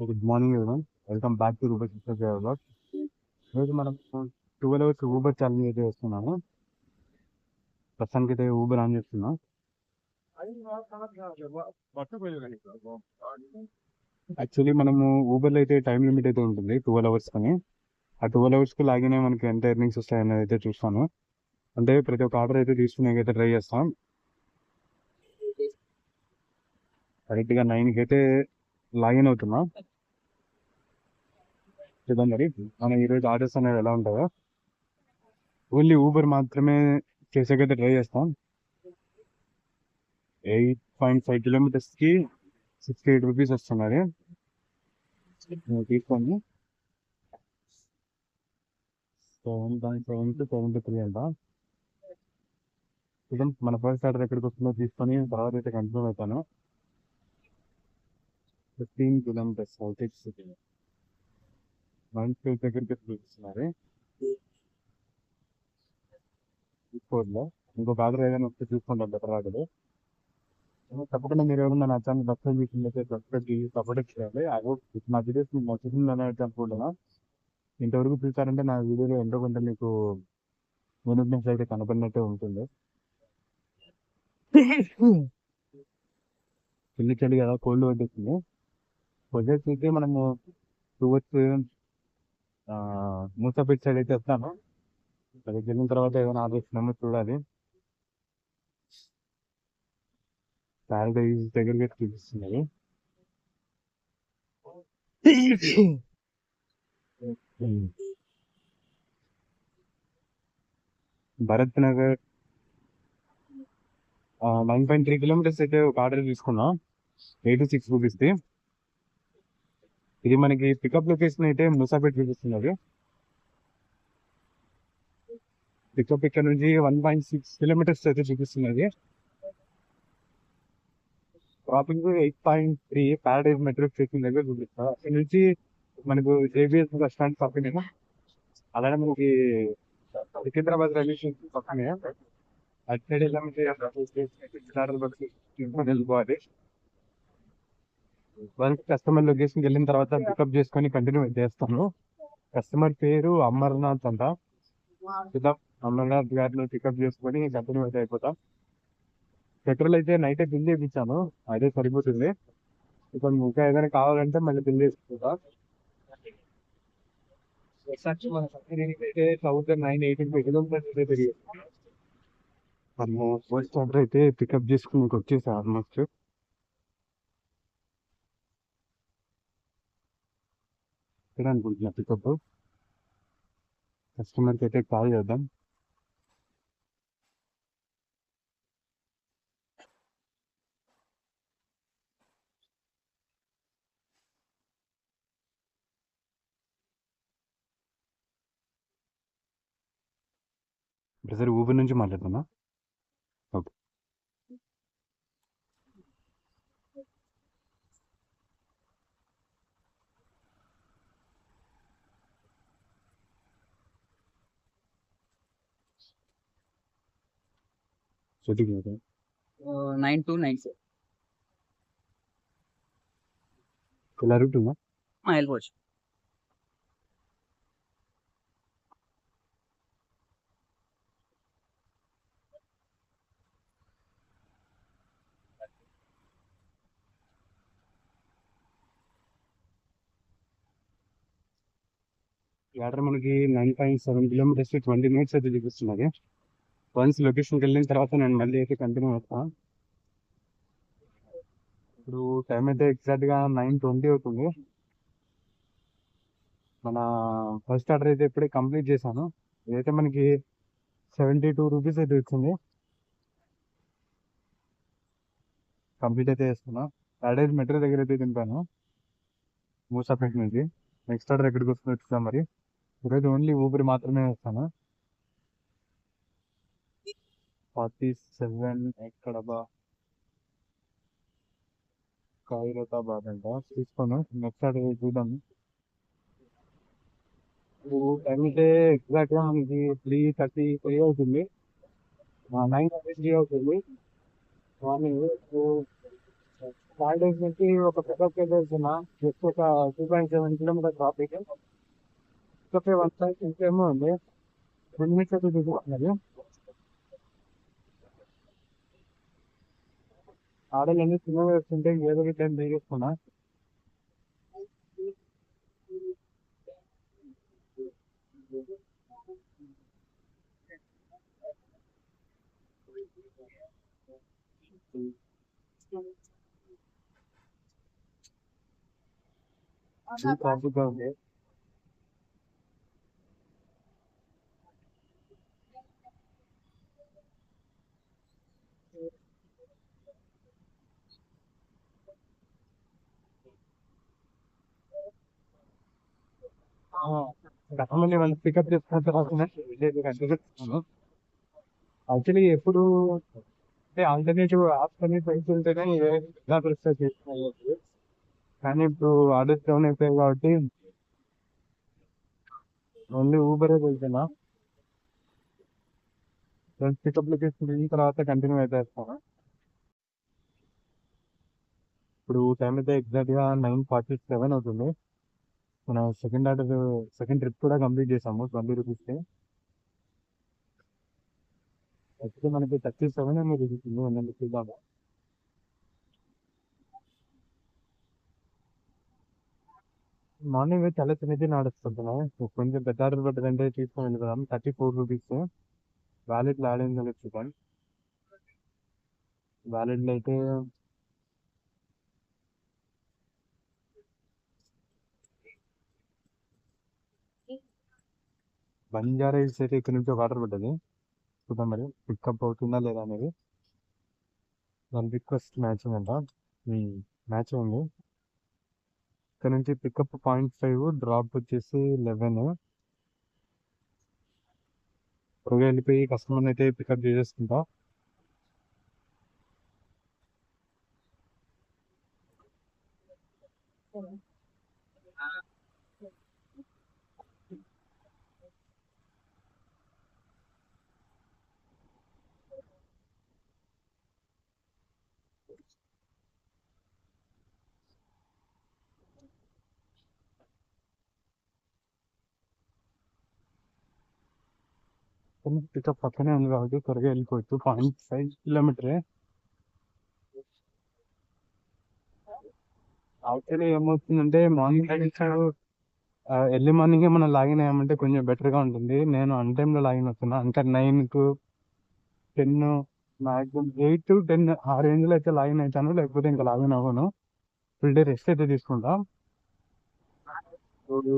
Good morning everyone. Welcome back to Ruber sister vlog. ఈరోజు మనం 12 hours Uber challenge అయితే చేస్తున్నాము. ప్రస్తుతానికి అయితే ఊబర్ ఆన్ చేస్తున్నాం. యాక్చువల్లీ మనము ఊబర్లో అయితే టైం లిమిట్ అయితే ఉంటుంది 12 అవర్స్ అని. ఆ 12 అవర్స్కి లాగినే మనకి ఎంత ఎర్నింగ్స్ వస్తాయనేది అయితే చూస్తాను. అంటే ప్రతి ఒక్క ఆర్డర్ అయితే తీసుకునేకైతే ట్రై చేస్తాం. కరెక్ట్గా 9కి అయితే లాగిన్ అవుతున్నాం. చూద్దాం మరి మనం ఈరోజు ఆర్డర్స్ అనేవి ఎలా ఉంటాయో. ఓన్లీ ఊబర్ మాత్రమే చేసేకైతే ట్రై చేస్తాం. 8.5 కిలోమీటర్స్కి 68 రూపీస్ వస్తున్నది. తీసుకోండి. 7.7 to 7 to 3 అంట. చూద్దాం మన ఫస్ట్ ఆర్డర్ ఎక్కడికి వస్తుందో తీసుకొని తర్వాత అయితే కన్ఫర్మ్ అవుతాను. 15 కిలోమీటర్స్ సౌత్ ఎక్స్ సిటీ దగ్గరికి చూపిస్తున్నారు. తీసుకోవద్దు. ఇంకొక ఆర్డర్ ఏదైనా వస్తే చూసుకుంటాం బెటర్ ఆర్డర్. తప్పకుండా మీరు ఏమన్నా నా ఛానల్ సబ్స్క్రైబ్ చేసిందైతే సబ్స్క్రైబ్ చేసి సపోర్ట్ చేయాలి. ఐ హోప్ నా వీడియోస్ మీకు నచ్చుతుంది అనేది అనుకుంటున్నా. ఇంతవరకు చూసారంటే నా వీడియోలో ఎంతో కొంత మీకు యూనిక్నెస్ అయితే కనపడినట్టే ఉంటుంది. చిల్లి చలి కదా, కోల్డ్ పట్టేస్తుంది. ప్రొజెక్ట్ అయితే మనము టువర్డ్స్ మూసాపేట్ సైడ్ అయితే వస్తాను. అక్కడికి వెళ్ళిన తర్వాత ఏదైనా ఆర్డర్ ఇస్తున్నామో చూడాలి. శాలరీస్ దగ్గరికి అయితే చూపిస్తున్నది. భరత్ నగర్ 9.3 కిలోమీటర్స్ అయితే ఒక ఆర్డర్ తీసుకున్నాం. 86 రూపీస్ది. ఇది మనకి పికప్ లొకేషన్ అయితే మూసాపేట్ చూపిస్తున్నది. పికప్ ఇక్కడ నుంచి 1.6 కిలోమీటర్స్ అయితే చూపిస్తున్నది. డ్రాపింగ్ 8.3 ప్యారడైజ్ మెట్రో స్టేషన్ దగ్గర చూపిస్తారు. అక్కడ నుంచి మనకు జేబీఎస్ బస్ స్టాండ్ పక్కనే, అలానే మనకి సికింద్రాబాద్ రైల్వే స్టేషన్ పక్కనే. అటు సైడ్ వెళ్ళామంటే వెళ్ళిపోవాలి. వన్స్ కస్టమర్ లొకేషన్కి వెళ్ళిన తర్వాత పికప్ చేసుకొని కంటిన్యూ చేస్తాను. కస్టమర్ పేరు అమర్నాథ్ అంట. చూద్దాం, అమర్నాథ్ గారిని పికప్ చేసుకొని కంటిన్యూ అయితే అయిపోతాం. పెట్రోల్ అయితే నైట్ బిల్ చేయించాను, అదే సరిపోతుంది. ఇప్పుడు ఇంకా ఏదైనా కావాలంటే మళ్ళీ బిల్ చేసుకుంటా. అయితే 1985 కిలోమీటర్స్ అయితే తిరిగి మనము ఫస్ట్ ఆర్డర్ అయితే పికప్ చేసుకుని వచ్చేసా ఆల్మోస్ట్. ఇక్కడ అనుకుంటున్నా పికప్. కస్టమర్కి అయితే కాల్ చేద్దాం. బ్రదర్ ఊబర్ నుంచి మాట్లాడుతున్నా. ఓకే. షూటింగ్ 9294 ఇలా రూటుందా? వెళ్ళిపోవచ్చు. ఈ ఆర్డర్ మనకి 9.7 కిలోమీటర్స్ 20 మినిట్స్ అయితే చూపిస్తున్నది. వన్స్ లొకేషన్కి వెళ్ళిన తర్వాత నేను మళ్ళీ అయితే కంటిన్యూ అవుతాను. ఇప్పుడు టైం అయితే ఎగ్జాక్ట్గా 9:20 అవుతుంది. మన ఫస్ట్ ఆర్డర్ అయితే ఇప్పుడే కంప్లీట్ చేశాను. ఇదైతే మనకి 72 రూపీస్ అయితే వచ్చింది. కంప్లీట్ అయితే చేస్తున్నా. ప్యారడైజ్ మెట్రో దగ్గర అయితే దింపాను మూసాపేట నుంచి. నెక్స్ట్ ఆర్డర్ ఎక్కడికి వస్తుందో చూద్దాం మరి. ఈరోజు ఓన్లీ ఊపిరి మాత్రమే వేస్తాను. 47 ఎక్కడ బా ఖైరతాబాద్ అంట. తీసుకోను. నెక్స్ట్ ఆర్డర్ చూద్దాం. టైం అయితే ఎగ్జాక్ట్గా మనకి 3:33 అవుతుంది. 9:33 అవుతుంది మార్నింగ్. కాలేజ్ నుంచి ఒక పికప్ చేస్తున్నా, జస్ట్ ఒక 2.7 కిలోమీటర్ ట్రాఫిక్. పికప్ 1 ఇంకేమో ఉంది, 2 మినిట్స్ అయితే చూపిస్తున్నది. ఆడలన్నీ చిన్నగా వేస్తుంటే ఏదో ఒక టైం దిగేసుకున్నా. ట్రాఫిక్ గా ఉంది. కస్టమర్ని వాళ్ళు పికప్ చేసుకున్న తర్వాత విలేజ్ కంటిన్యూ చేస్తున్నాను. యాక్చువల్లీ ఎప్పుడు అంటే ఆల్టర్నేటివ్ యాప్స్ అని ఉంటేనే ఎలా ప్రిఫర్ చేస్తున్నాయి. కానీ ఇప్పుడు ఆర్డర్స్ డౌన్ అయిపోయాయి కాబట్టి ఓన్లీ ఊబరే వెళ్తున్నా. పికప్ లొకేషన్ దిగిన తర్వాత కంటిన్యూ అయితే ఇస్తాను. ఇప్పుడు టైం అయితే ఎగ్జాక్ట్ గా 9:47 అవుతుంది. మన సెకండ్ ట్రిప్ కూడా కంప్లీట్ చేసాము 20 రూపీస్కి. అయితే మనకి 37 అనేది దిగుతుంది, 1 చూద్దాము. మార్నింగ్ చాలా చిన్నది నడుస్తుంటున్నాం, కొంచెం పెద్ద ఆర్డర్ పడ్డదంటే తీసుకొని వెళ్ళిపోదాం. 34 రూపీస్ వ్యాలెట్లో యాడ్ అయిందని చూద్దాం. వ్యాలెట్లో అయితే బంజారా హిల్స్ అయితే ఇక్కడ నుంచి ఒక ఆర్డర్ పడ్డది. చూద్దాం మరి పికప్ అవుతుందా లేదా అనేది. దాని రిక్వెస్ట్ మ్యాచింగ్ అంట, మ్యాచ్ ఉంది. ఇక్కడ నుంచి పికప్ 0.5, డ్రాప్ వచ్చేసి 11. త్వరగా వెళ్ళిపోయి కస్టమర్ని అయితే పికప్ చేసేసుకుంటా. పికప్ పక్కనే ఉంది కాబట్టి త్వరగా వెళ్ళిపోవచ్చు. 0.5 కిలోమీటరే. యాక్చువల్లీ ఏమవుతుందంటే మార్నింగ్ ఎర్లీ మార్నింగే మనం లాగిన్ అయ్యామంటే కొంచెం బెటర్గా ఉంటుంది. నేను అన్ టైంలో లాగిన్ అవుతున్నా, అంటే 9 to 10, మ్యాక్సిమం 8 to 10 ఆ రేంజ్లో అయితే లాగిన్ అవుతాను, లేకపోతే ఇంకా లాగిన్ అవ్వను. ఫుల్ డే రెస్ట్ అయితే తీసుకుంటా. ఇప్పుడు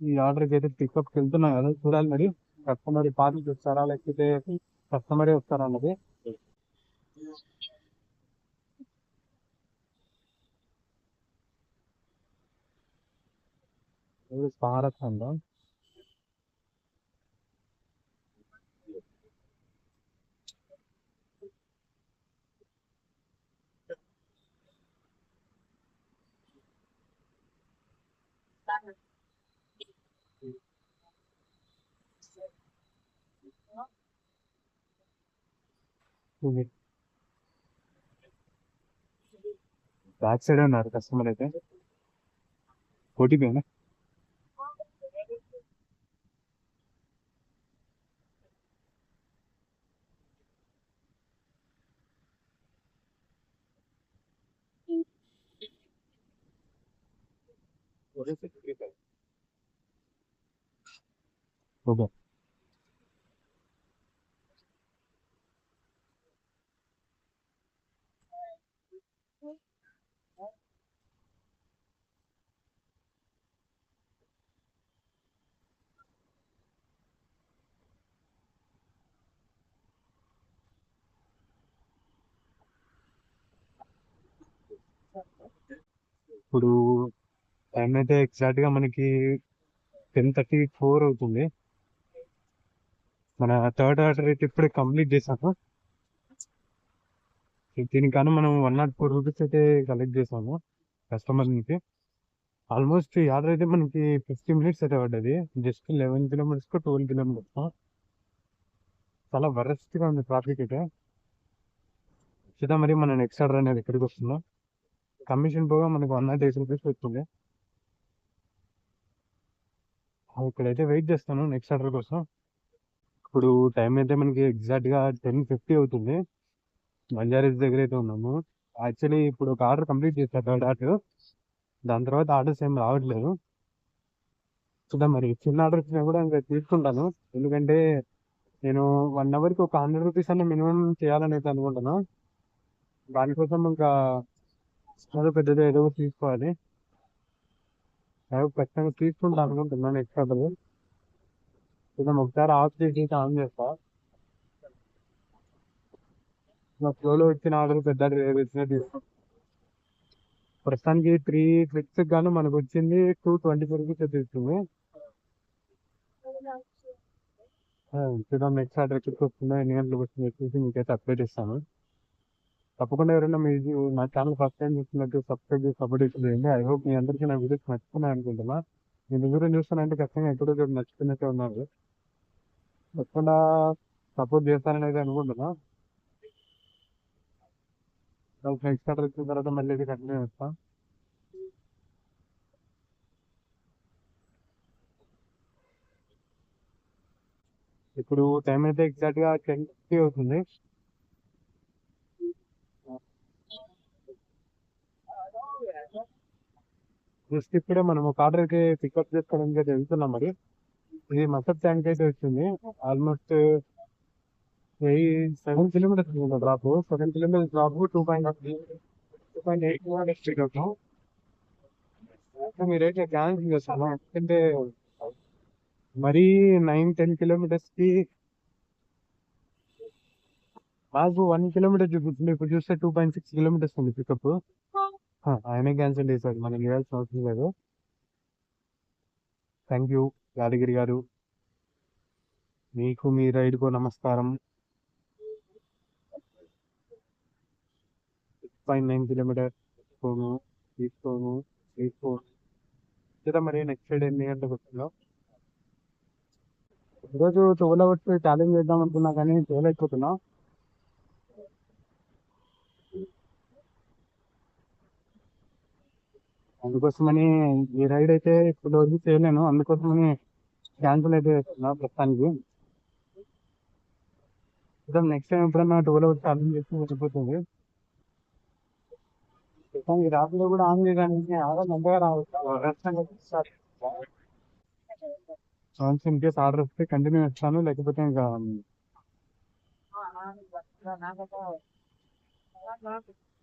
ఈ ఆర్డర్కి అయితే పికప్కి వెళ్తున్నా కదా, చూడాలి మరి కస్టమర్ పార్టీ వస్తారా లేకపోతే కస్టమరే వస్తారా అన్నది. భారత్ అందా. బ్యాక్ సైడ్ ఉన్నారు కస్టమర్ అయితే. OTP okay. ఇప్పుడు టైం అయితే ఎగ్జాక్ట్ గా మనకి 10:34 అవుతుంది. మన థర్డ్ ఆర్డర్ అయితే ఇప్పుడే కంప్లీట్ చేసాము. దీనికన్నా మనం 104 రూపీస్ అయితే కలెక్ట్ చేసాము కస్టమర్ నుంచి. ఆల్మోస్ట్ ఈ ఆర్డర్ అయితే మనకి 50 మినిట్స్ అయితే పడ్డది. Just 11 kilometres 12 kilometres. చాలా వరస్ట్గా ఉంది ట్రాఫిక్ అయితే. చూద్దాం మరి మన నెక్స్ట్ ఆర్డర్ అనేది ఎక్కడికి వస్తుందో. కమిషన్ పోగా మనకు 108 రూపీస్ వచ్చింది. ఇక్కడైతే వెయిట్ చేస్తాను నెక్స్ట్ ఆర్డర్ కోసం. ఇప్పుడు టైం అయితే మనకి ఎగ్జాక్ట్గా 10:50 అవుతుంది. బంజారీస్ దగ్గర అయితే ఉన్నాము. యాక్చువల్లీ ఇప్పుడు ఒక ఆర్డర్ కంప్లీట్ చేశాను, థర్డ్ ఆర్డర్. దాని తర్వాత ఆర్డర్స్ ఏం రావట్లేదు. చూద్దాం మరి చిన్న ఆర్డర్ వచ్చినా కూడా ఇంకా తీసుకుంటాను. ఎందుకంటే నేను 1 అవర్కి ఒక 100 రూపీస్ అన్న మినిమం చేయాలని అయితే అనుకుంటున్నా. దానికోసం ఇంకా ఏదో పెద్దది ఏదో ఒకటి తీసుకోవాలి. ఖచ్చితంగా తీసుకుంటాను అనుకుంటున్నాను నెక్స్ట్ ఆర్డర్. చూద్దాం, ఒకసారి ఆఫ్ చేసి ఆన్ చేస్తా. నా ఫ్లోలో వచ్చిన ఆర్డర్ పెద్ద ఆర్డర్ ఏది వచ్చినా తీసుకో. ప్రస్తుతానికి 3 క్లిక్స్ గాను మనకు వచ్చింది 224 రూపీస్ తీసుకుంది. చూద్దాం నెక్స్ట్ ఆర్డర్ ఎక్కడికి వస్తుందో, ఎన్ని గంటలకు వస్తుందో చూసి మీకైతే అప్డేట్ ఇస్తాను. తప్పకుండా ఎవరైనా మీరు నా ఛానల్ ఫస్ట్ టైం చూస్తున్నట్టు సబ్స్క్రైబ్ చేసి సపోర్ట్ ఇచ్చేయండి. ఐ హోప్ మీ అందరికీ నా వీడియోస్ నచ్చుతున్నాయి అనుకుంటున్నా. నేను దగ్గర చూస్తానంటే ఖచ్చితంగా ఎక్కడో చోటు నచ్చుతున్నట్టే ఉన్నారు. తప్పకుండా సపోర్ట్ చేస్తానని అయితే అనుకుంటున్నా. నెక్స్ట్ ఆర్డర్ వచ్చిన తర్వాత మళ్ళీ ఇది కంటిన్యూ చేస్తాం. ఇప్పుడు టైం అయితే ఎగ్జాక్ట్గా 10:50 అవుతుంది. జస్ట్ ఇప్పుడే మనం ఒక ఆర్డర్కి పికప్ చేసుకోవడానికి అయితే వెళ్తున్నాం. మరి ఇది మసబ్ ట్యాంక్ అయితే వచ్చింది. Almost 7 kilometres drop, 7 kilometres drop, 2.8 kilometres pickup. మీరైతే క్యాన్సిల్ చేస్తాను, ఎందుకంటే మరీ 9-10 కిలోమీటర్స్కి మాకు 1 కిలోమీటర్ చూపిస్తుంది. ఇప్పుడు చూస్తే 2.6 కిలోమీటర్స్ ఉంది పికప్. ఆయనే క్యాన్సిల్ చేశారు, మనం ఇవ్వాల్సిన అవసరం లేదు. థ్యాంక్ యూ యాదగిరి గారు, మీకు మీ రైడ్కు నమస్కారం. 6.9 కిలోమీటర్ తీసుకోను. చూద్దాం మరి నెక్స్ట్ డే ఎన్ని గంటలకు వస్తుందో. ఈరోజు 12 అవర్స్ ఛాలెంజ్ చేద్దాం అనుకున్నా కానీ చేయలేకపోతున్నా. అందుకోసమని ఈ రైడ్ అయితే ఇప్పుడు రోజు చేయలేను. అందుకోసమని క్యాన్సిల్ అయితే చేస్తున్నా ప్రస్తుతానికి. చూద్దాం నెక్స్ట్ టైం ఎప్పుడన్నా 12 అవర్స్ ఛాలెంజ్ చేసి వెళ్ళిపోతుంది. ప్రస్తుతానికి రాత్రిలో కూడా ఆన్ చేయడానికి అంతగా రావచ్చు. ఇన్ కేస్ ఆర్డర్ వస్తే కంటిన్యూ చేస్తాను, లేకపోతే ఇంకా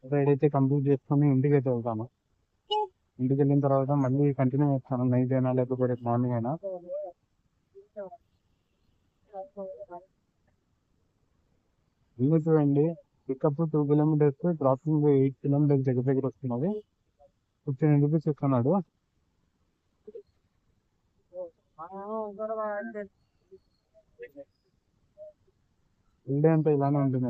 రైడ్ అయితే కంప్లీట్ చేసుకొని ఇంటికి అయితే వెళ్తాను. ఇంటికి వెళ్ళిన తర్వాత మళ్ళీ కంటిన్యూ చేస్తాను, నైట్ అయినా లేకపోతే మార్నింగ్ అయినా. ఇల్లు చూడండి, పికప్ 2 కిలోమీటర్స్, డ్రాపింగ్ 8 కిలోమీటర్స్ దగ్గర వస్తున్నది. 15 రూపీస్ ఇస్తున్నాడు. ఇండే అంతా ఇలానే ఉంటుంది.